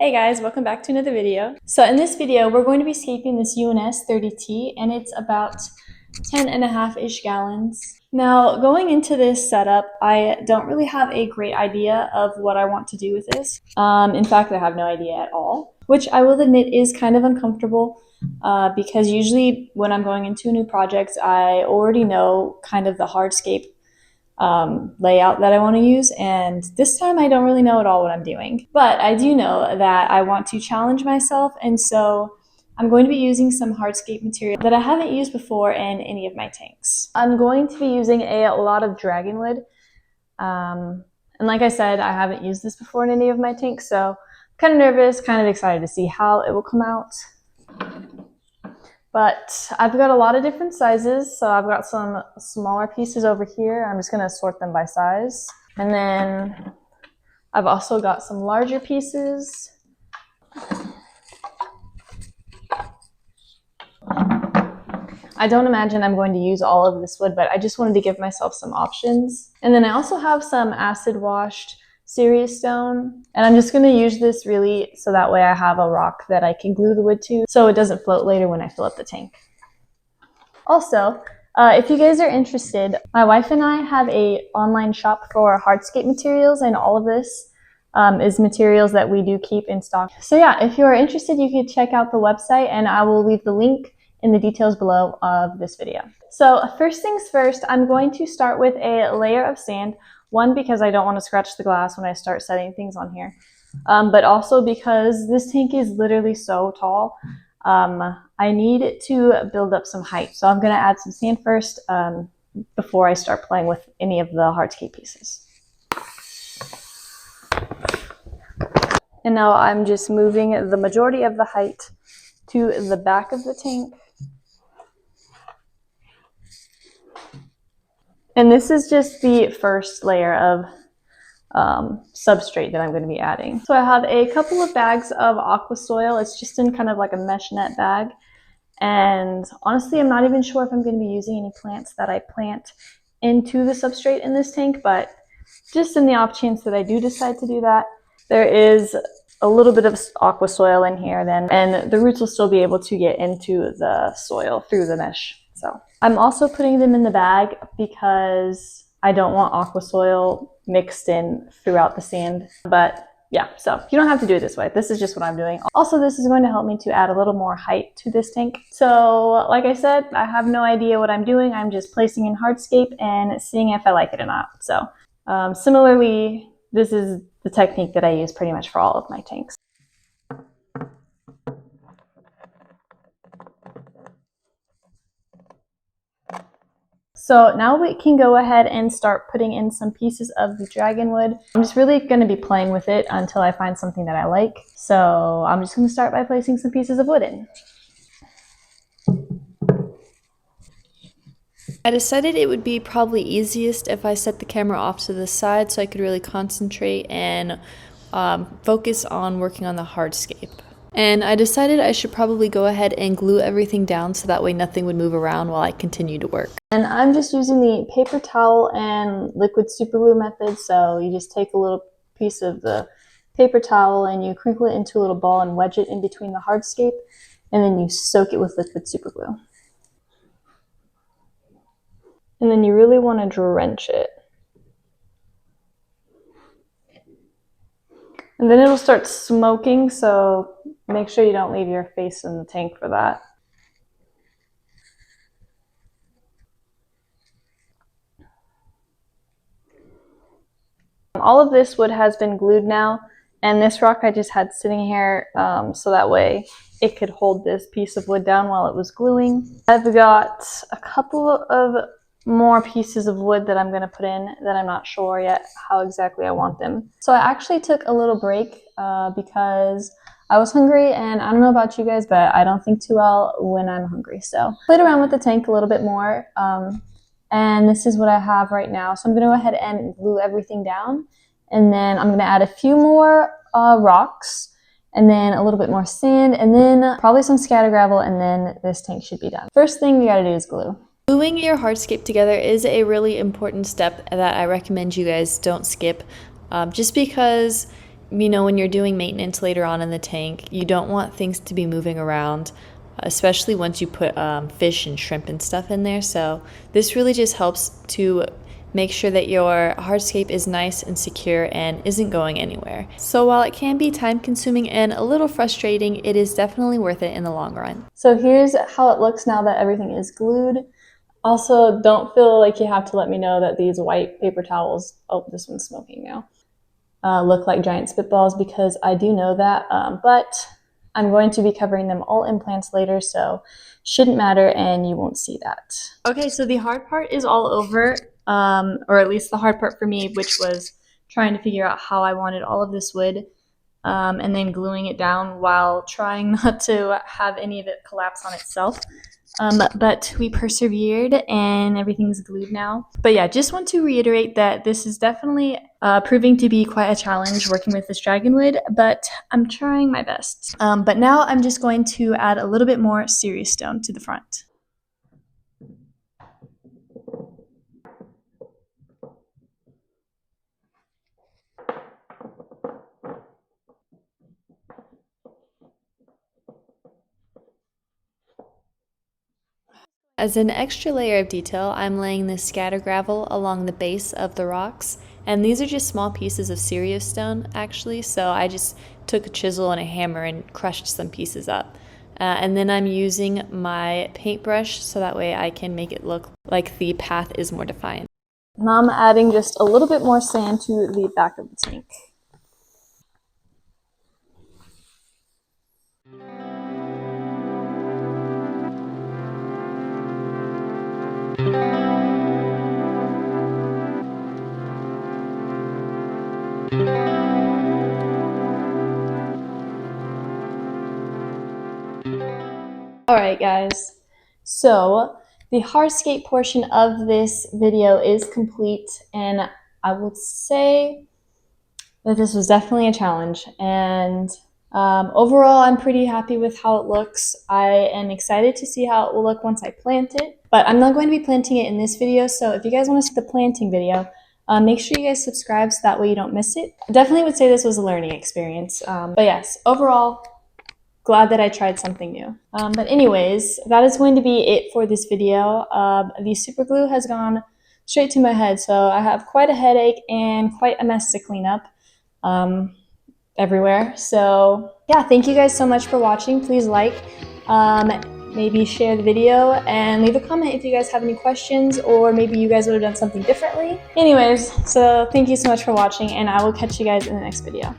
Hey guys, welcome back to another video. So in this video, we're going to be scaping this UNS 30T and it's about 10.5-ish gallons. Now, going into this setup, I don't really have a great idea of what I want to do with this. In fact, I have no idea at all, which I will admit is kind of uncomfortable because usually when I'm going into new projects, I already know kind of the hardscape layout that I want to use, and this time I don't really know at all what I'm doing. But I do know that I want to challenge myself, and so I'm going to be using some hardscape material that I haven't used before in any of my tanks. I'm going to be using a lot of dragonwood, and like I said, I haven't used this before in any of my tanks, so I'm kind of nervous, kind of excited to see how it will come out. But I've got a lot of different sizes, so I've got some smaller pieces over here. I'm just going to sort them by size. And then I've also got some larger pieces. I don't imagine I'm going to use all of this wood, but I just wanted to give myself some options. And then I also have some acid washed Sirius stone, and I'm just going to use this really so that way I have a rock that I can glue the wood to so it doesn't float later when I fill up the tank. Also, if you guys are interested, my wife and I have an online shop for hardscape materials, and all of this is materials that we do keep in stock. So yeah, if you are interested, you can check out the website, and I will leave the link in the details below of this video. So first things first, I'm going to start with a layer of sand. One, because I don't want to scratch the glass when I start setting things on here, but also because this tank is literally so tall. I need to build up some height. So I'm going to add some sand first before I start playing with any of the hardscape pieces. And now I'm just moving the majority of the height to the back of the tank. And this is just the first layer of substrate that I'm going to be adding. So I have a couple of bags of aqua soil. It's just in kind of like a mesh net bag. And honestly, I'm not even sure if I'm going to be using any plants that I plant into the substrate in this tank, but just in the off chance that I do decide to do that, there is a little bit of aqua soil in here then, and the roots will still be able to get into the soil through the mesh. So I'm also putting them in the bag because I don't want aqua soil mixed in throughout the sand. But yeah, so you don't have to do it this way. This is just what I'm doing. Also, this is going to help me to add a little more height to this tank. So like I said, I have no idea what I'm doing. I'm just placing in hardscape and seeing if I like it or not. So similarly, this is the technique that I use pretty much for all of my tanks. So now we can go ahead and start putting in some pieces of the dragonwood. I'm just really going to be playing with it until I find something that I like. So I'm just going to start by placing some pieces of wood in. I decided it would be probably easiest if I set the camera off to the side so I could really concentrate and focus on working on the hardscape. And I decided I should probably go ahead and glue everything down so that way nothing would move around while I continue to work. And I'm just using the paper towel and liquid super glue method. So you just take a little piece of the paper towel and you crinkle it into a little ball and wedge it in between the hardscape, and then you soak it with liquid super glue. And then you really want to drench it. And then it'll start smoking, so make sure you don't leave your face in the tank for that. All of this wood has been glued now, and this rock I just had sitting here so that way it could hold this piece of wood down while it was gluing. I've got a couple of more pieces of wood that I'm going to put in that I'm not sure yet how exactly I want them. So I actually took a little break because I was hungry, and I don't know about you guys, but I don't think too well when I'm hungry. So played around with the tank a little bit more, and this is what I have right now. So I'm going to go ahead and glue everything down, and then I'm going to add a few more rocks, and then a little bit more sand, and then probably some scatter gravel, and then this tank should be done. First thing you got to do is glue. Gluing your hardscape together is a really important step that I recommend you guys don't skip, just because you know, when you're doing maintenance later on in the tank, you don't want things to be moving around, especially once you put fish and shrimp and stuff in there. So this really just helps to make sure that your hardscape is nice and secure and isn't going anywhere. So while it can be time consuming and a little frustrating, it is definitely worth it in the long run. So here's how it looks now that everything is glued. Also, don't feel like you have to let me know that these white paper towels, oh, this one's smoking now, look like giant spitballs, because I do know that, but I'm going to be covering them all in plants later, so shouldn't matter and you won't see that. Okay, so the hard part is all over, or at least the hard part for me, which was trying to figure out how I wanted all of this wood and then gluing it down while trying not to have any of it collapse on itself. But we persevered and everything's glued now. But yeah, just want to reiterate that this is definitely proving to be quite a challenge working with this dragonwood, but I'm trying my best. But now I'm just going to add a little bit more Sirius stone to the front. As an extra layer of detail, I'm laying this scatter gravel along the base of the rocks, and these are just small pieces of Sirius stone actually, so I just took a chisel and a hammer and crushed some pieces up. And then I'm using my paintbrush so that way I can make it look like the path is more defined. Now I'm adding just a little bit more sand to the back of the tank. Alright guys, so the hardscape portion of this video is complete, and I would say that this was definitely a challenge, and overall I'm pretty happy with how it looks. I am excited to see how it will look once I plant it, but I'm not going to be planting it in this video, so if you guys want to see the planting video, make sure you guys subscribe so that way you don't miss it. I definitely would say this was a learning experience, but yes, overall, glad that I tried something new. But anyways, that is going to be it for this video. The super glue has gone straight to my head, so I have quite a headache and quite a mess to clean up everywhere. So yeah, thank you guys so much for watching. Please like, maybe share the video, and leave a comment if you guys have any questions, or maybe you guys would have done something differently. Anyways, so thank you so much for watching, and I will catch you guys in the next video.